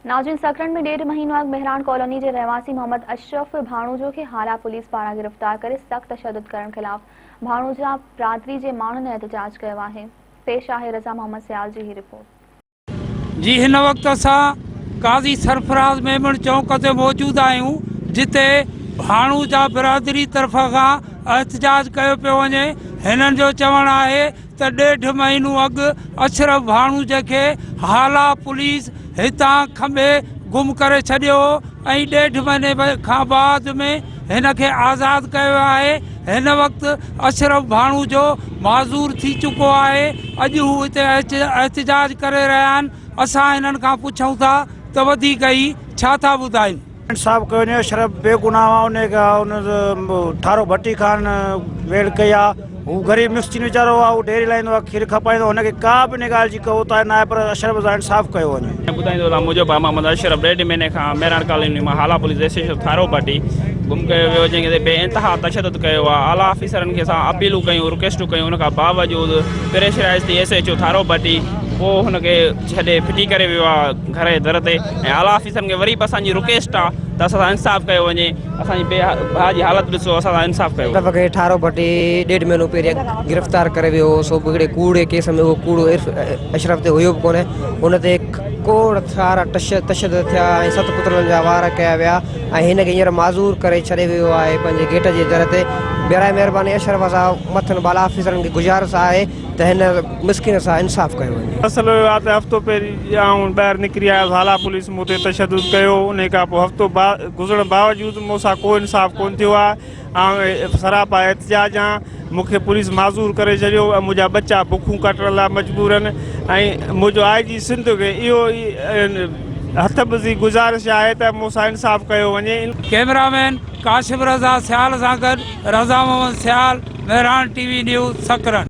नाज़रीन, सकरन में 1.5 महीनो अॻु मेहरान कॉलोनी के रहवासी मोहम्मद अशरफ भाणुजो के हाला पुलिस पारां गिरफ़्तार करे सख्त तशद्दुद करण ख़िलाफ़ भाणुजा बिरादरी के माण्हुनि एहतजाज कियो आहे। पेश आहे रज़ा मोहम्मद सियाल जी रिपोर्ट। जी हिन वक्त काज़ी सरफराज मेमन चौक ते मौजूद आहियूं, जिते भाणुजा बिरादरी तरफ़ खां एहतजाज कियो पियो वञे। हिननि जो चवणु आहे त 1.5 महीनो अॻु अशरफ भाणुजे खे हाला पुलिस हितां खंबे गुम करे छॾियो ऐं 1.5 महीने खां बाद में हिन खे आज़ाद कयो आहे। हिन वक्त अशरफ भाणुजो माज़ूर थी चुको आहे। अॼु हू हिते एहतजाज करे रहिया आहिनि। असां हिननि खां पुछूं था त वधीक ई छा था ॿुधाइनि। इंसाफ़ कयो वञे। अशरफ बेगुनाह उन ठारो भट्टी खान वेड़ कई आहे। हू ग़रीब मिस्किन वीचारो आहे, हू डेरी लाहींदो आहे, खीर खपाईंदो, हुनखे का बि इन ॻाल्हि जी कवोता न आहे, पर अशरफ सां इंसाफ़ कयो वञे। ॿुधाईंदो त मुंहिंजो भाउ मोहम्मद अशरफ 1.5 महीने खां मेहरान कॉलोनी मां हाला पुलिस स्टेशन थारो भट्टी गुम कयो वियो, जंहिंखे बे इंतिहा तशद्दुद कयो आहे। आला ऑफिसरनि खे असां अपीलूं कयूं, रिक्वेस्टूं कयूं, हुन खां बावजूद प्रेशराइज़ थी SHO थारो भट्टी पोइ हुनखे छॾे फिटी करे वियो आहे घर जे दर ते। ऐं आला ऑफिसरनि खे वरी बि असांजी रिक्वेस्ट आहे त असां सां इंसाफ़ कयो वञे। असांजी भाउ जी हालत ॾिसो, असां सां इंसाफ़ कयो। खे ठारो भट्टी 1.5 महीनो पहिरियों गिरफ़्तार करे वियो हो। सो हिकिड़े कूड़े केस में उहो कूड़ो अशरफ ते हुयो बि कोन्हे। हुन ते खोड़ सारा तशद्दुद थिया ऐं 7 पुत्रनि जा वार कया विया ऐं हिनखे हींअर माज़ूर करे छॾे वियो आहे पंहिंजे गेट जे दर ते। बेराए महिरबानी अशरफ सां मथनि बाला ऑफिसरनि खे गुज़ारिश आहे त हिन मिस्किन सां इंसाफ़ कयो वञे। मसइलो इहो आहे त हफ़्तो पहिरीं आउं ॿाहिरि निकिरी आयुसि, हाला पुलिस मूं ते तशद्दुद कयो। उन खां पोइ हफ़्तो गुज़रण बावजूदि मूंसां को इंसाफ़ कोन थियो आहे। ऐं सरापा एहतजाज आहे। मूंखे पुलिस माज़ूर करे छॾियो ऐं मुंहिंजा बच्चा बुखूं कटण लाइ मजबूर आहिनि। ऐं मुंहिंजो IG सिंध खे इहो हथबज़ी गुज़ारिश आहे त मूंसां इंसाफ़ कयो वञे। कैमरामैन काशिफ रज़ा सियाल सां गॾु रज़ा मोहम्मद सियाल, मेहरान TV न्यूज़ सकरन।